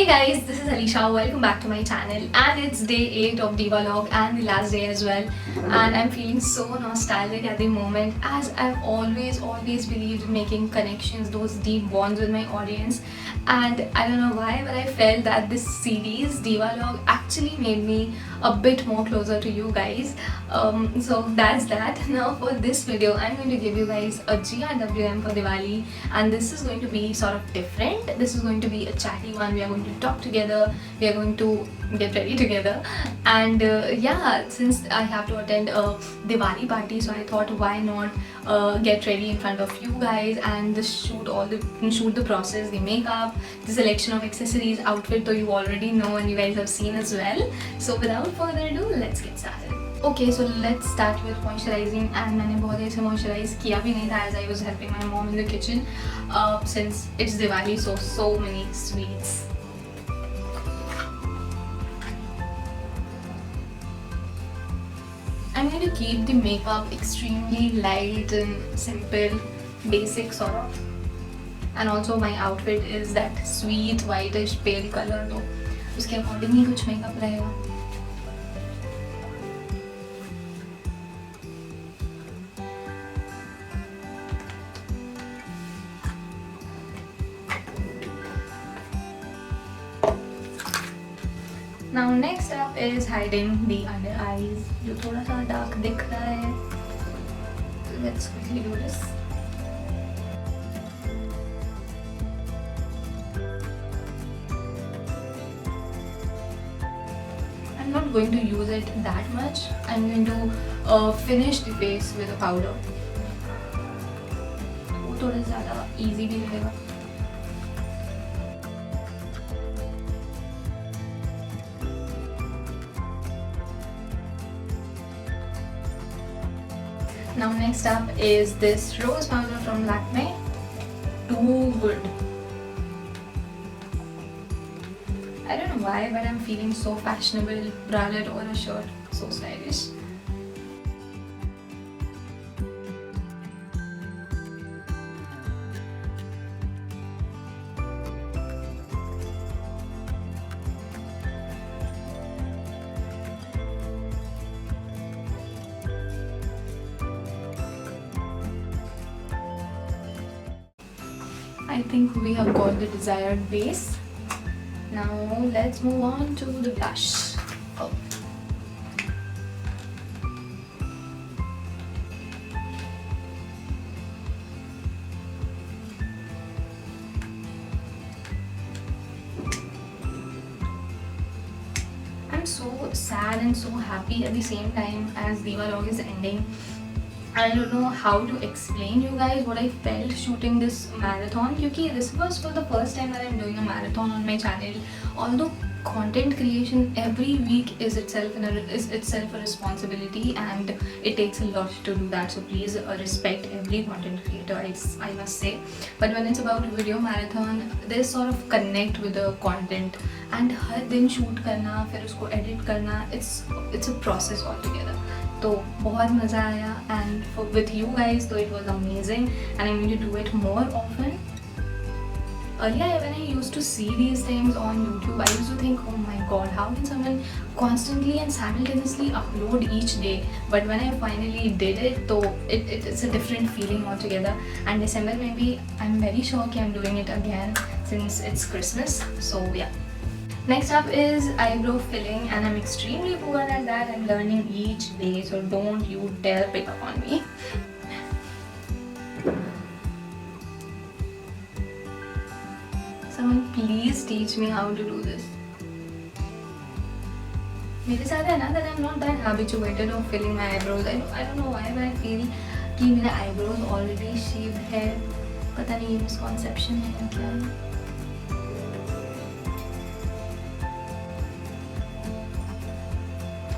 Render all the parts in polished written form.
guys, this is Alisha. Welcome back to my channel, and it's day 8 of Diva Log and the last day as well. And I'm feeling so nostalgic at the moment, as I've always believed in making connections, those deep bonds with my audience. And I don't know why, but I felt that this series Diva Log actually made me a bit more closer to you guys. So that's that. Now for this video, I'm going to give you guys a GRWM for Diwali, and this is going to be sort of different. This is going to be a chatty one. We are going to talk together, we are going to get ready together, and yeah, since I have to attend a Diwali party, so I thought why not get ready in front of you guys and just shoot the process, the makeup, the selection of accessories, outfit, though you already know and you guys have seen as well. So without further ado, let's get started. Okay, so let's start with moisturizing, and मैंने बहुत ऐसे moisturize किया भी नहीं था as I was helping my mom in the kitchen since it's Diwali, so many sweets. I'm going to keep the makeup extremely light and simple, basic sort of, and also my outfit is that sweet whitish pale color, तो उसके according ही कुछ makeup रहेगा. Now next up is hiding the under eyes, जो थोड़ा सा dark दिख रहा है. Let's quickly do this. I'm not going to use it that much. I'm going to finish the face with a powder. वो थोड़ा ज़्यादा easy भी रहेगा. Now next up is this rose powder from Lakme. Too good. I don't know why, but I'm feeling so fashionable. Bralette or a shirt, so stylish. I think we have got the desired base. Now let's move on to the blush. Oh. I'm so sad and so happy at the same time as Diva Log is ending. I don't know how to explain you guys what I felt shooting this marathon, because this was for the first time that I'm doing a marathon on my channel. Although content creation every week is itself a responsibility, and it takes a lot to do that, so please respect every content creator, I must say. But when it's about video marathon, there's sort of connect with the content, and हर दिन shoot करना, फिर उसको edit करना, it's a process altogether. तो बहुत मज़ा आया, and with you guys, so it was amazing, and I'm going to do it more often. Earlier, when I used to see these things on YouTube, I used to think, oh my god, how can someone constantly and simultaneously upload each day? But when I finally did it, so it's a different feeling altogether. And December, maybe I'm very sure that I'm doing it again since it's Christmas. So yeah. Next up is eyebrow filling, and I'm extremely poor at that. I'm learning each day, so don't you dare pick up on me. Someone please teach me how to do this. मेरे साथ है ना that I'm not that habituated of filling my eyebrows. I don't know why, but I feel कि मेरे eyebrows already shaved है. पता नहीं ये misconception है या क्या है.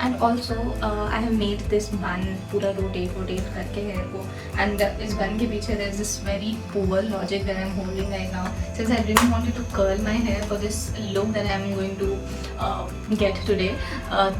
And also I have made this bun पूरा rotate करके hair को, and इस bun के पीछे there's this very poor logic that I'm holding right now, since I really wanted to curl my hair for this look that I'm going to get today.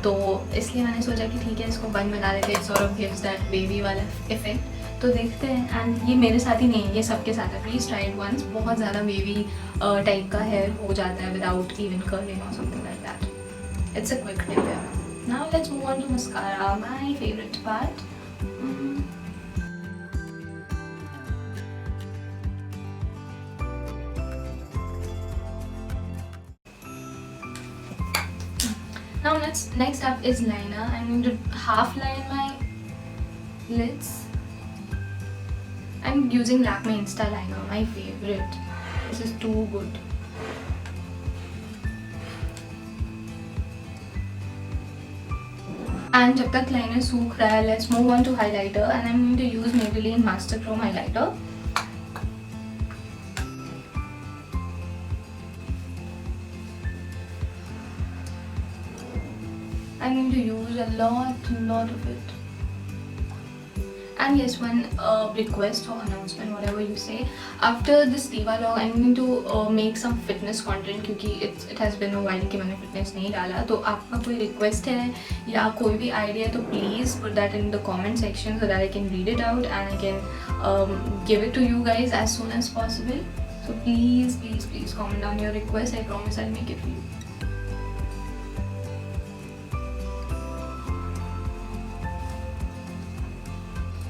तो इसलिए मैंने सोचा कि ठीक है इसको bun बना लेते, it sort of gives that baby वाला effect. तो देखते हैं। एंड ये मेरे साथ ही नहीं है, ये सबके साथ है, प्लीज़ ट्राई इट वंस। बहुत ज़्यादा वेवी टाइप का हेयर हो जाता है विदाउट इवन कर्लिंग और something like that. It's a quick tip यार। Now let's move on to mascara, my favourite part. Now next up is liner. I'm going to half line my lids. I'm using Lakme Insta liner, my favorite. This is too good. And जब तक liner सूख रहा है, let's move on to highlighter. And I'm going to use Maybelline Master Chrome highlighter. I'm going to use a lot of it. And yes, one request or announcement, whatever you say. After this Diva log, I'm going to make some fitness content क्योंकि it has been a while कि मैंने fitness नहीं डाला. तो आपका कोई request है या कोई भी idea है तो please put that in the comment section so that I can read it out and I can give it to you guys as soon as possible. So please comment down your request. I promise I'll make it for you.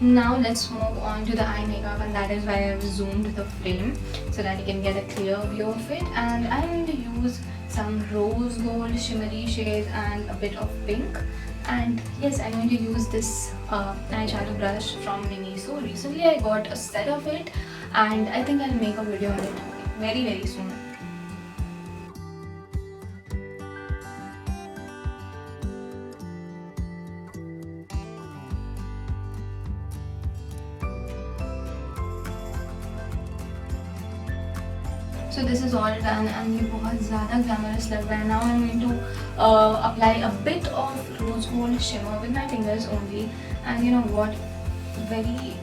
Now let's move on to the eye makeup, and that is why I've zoomed the frame so that you can get a clear view of it. And I'm going to use some rose gold shimmery shades and a bit of pink. And yes, I'm going to use this eyeshadow brush from Miniso. Recently I got a set of it and I think I'll make a video on it very soon. So this is all done and ये बहुत ज़्यादा glamorous लग रहा है. Now I'm going to apply a bit of rose gold shimmer with my fingers only. And you know what? Very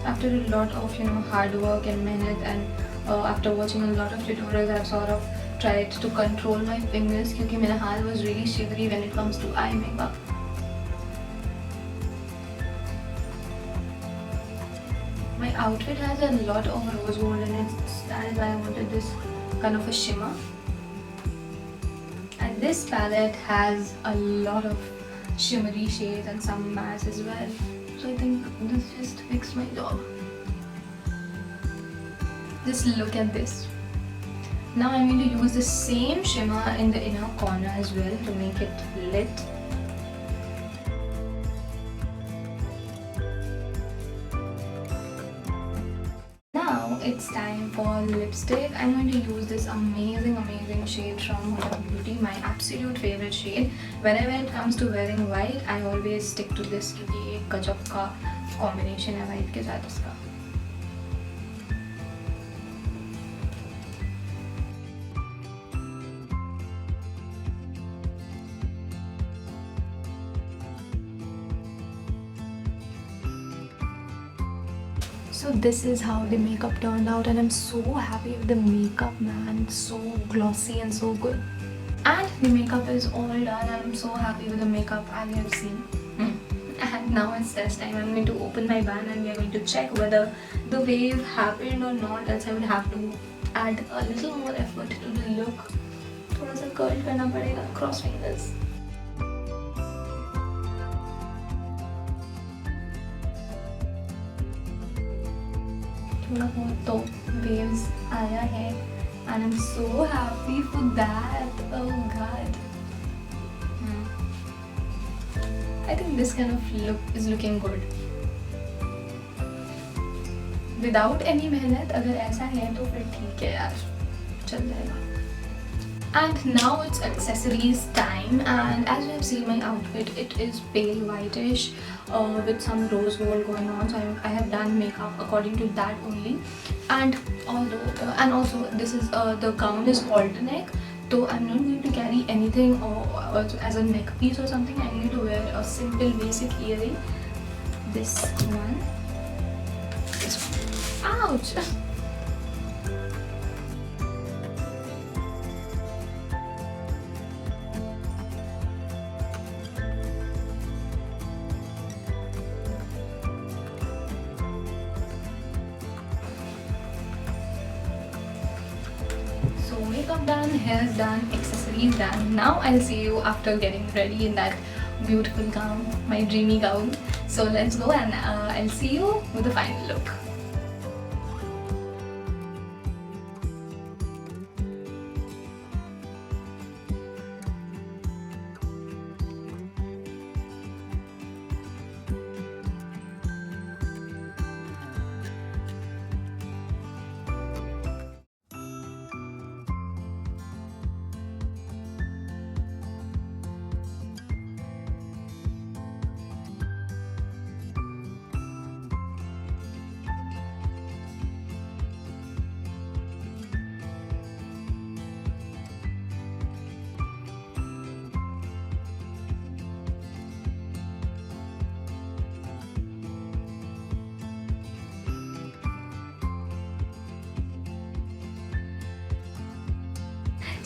after a lot of hard work and mehnat, and after watching a lot of tutorials, I've sort of tried to control my fingers क्योंकि मेरा हाथ was really shivery when it comes to eye makeup. My outfit has a lot of rose gold in it, that is why I wanted this kind of a shimmer. And this palette has a lot of shimmery shades and some mattes as well. So I think this just fixed my job. Just look at this. Now I'm going to use the same shimmer in the inner corner as well to make it lit. It's time for lipstick. I'm going to use this amazing shade from Huda Beauty, my absolute favorite shade. Whenever it comes to wearing white, I always stick to this क्योंकि एक गजब का combination है white के साथ इसका. So this is how the makeup turned out and I'm so happy with the makeup, man. It's so glossy and so good. And the makeup is all done. I'm so happy with the makeup, as you have seen. And now it's test time. I'm going to open my band and we are going to check whether the wave happened or not. Else I would have to add a little more effort to the look. थोड़ा सा curl करना पड़ेगा, cross fingers. थोड़ा बहुत तो waves आया है and I'm so happy for that. Oh god. I think this kind of look is looking good. Without any मेहनत अगर ऐसा है तो फिर ठीक है यार, चल जाएगा. And now it's accessories time, and as you have seen my outfit, it is pale whitish with some rose gold going on, so I have done makeup according to that only. And also this is the gown is halter neck, so I'm not going to carry anything or as a neck piece or something. I'm going to wear a simple basic earring, this one. Ouch. makeup done, hair's done, accessories done. Now I'll see you after getting ready in that beautiful gown, my dreamy gown. So let's go, and I'll see you with the final look.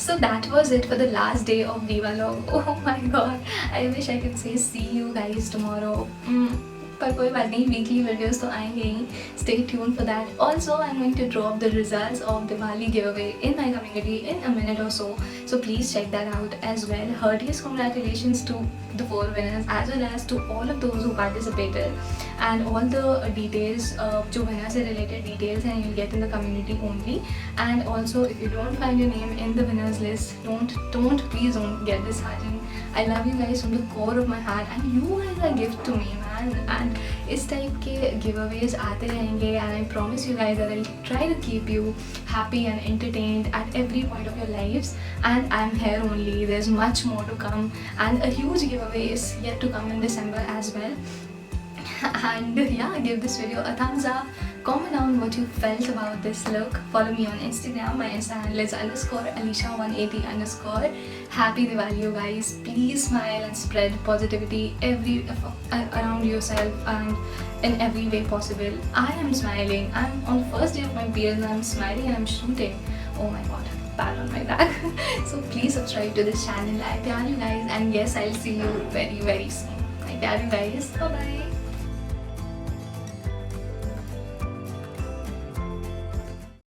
So that was it for the last day of Diva Log. Oh my god, I wish I could say see you guys tomorrow. पर कोई बात नहीं, weekly videos तो आएंगे ही. Stay tuned for that. Also, I'm going to drop the results of Diwali giveaway in my community in a minute or so. So please check that out as well. Heartiest congratulations to the 4 winners as well as to all of those who participated. And all the details, जो winner से related details हैं, you'll get in the community only. And also, if you don't find your name in the winners list, please don't get disheartened. I love you guys from the core of my heart, and you guys are a gift to me, man. And इस type के giveaways आते रहेंगे, and I promise you guys that I'll try to keep you happy and entertained at every point of your lives. And I'm here only. There's much more to come, and a huge giveaway is yet to come in December as well. And yeah, give this video a thumbs up. Comment down what you felt about this look. Follow me on Instagram. My Insta handle is _Alisha180_. Happy Diwali, you guys. Please smile and spread positivity around yourself and in every way possible. I am smiling. I'm on the first day of my period and I'm smiling and I'm shooting. Oh my god, pat on my back. So please subscribe to this channel. I love you guys, and yes, I'll see you very soon. I love you guys. Bye bye.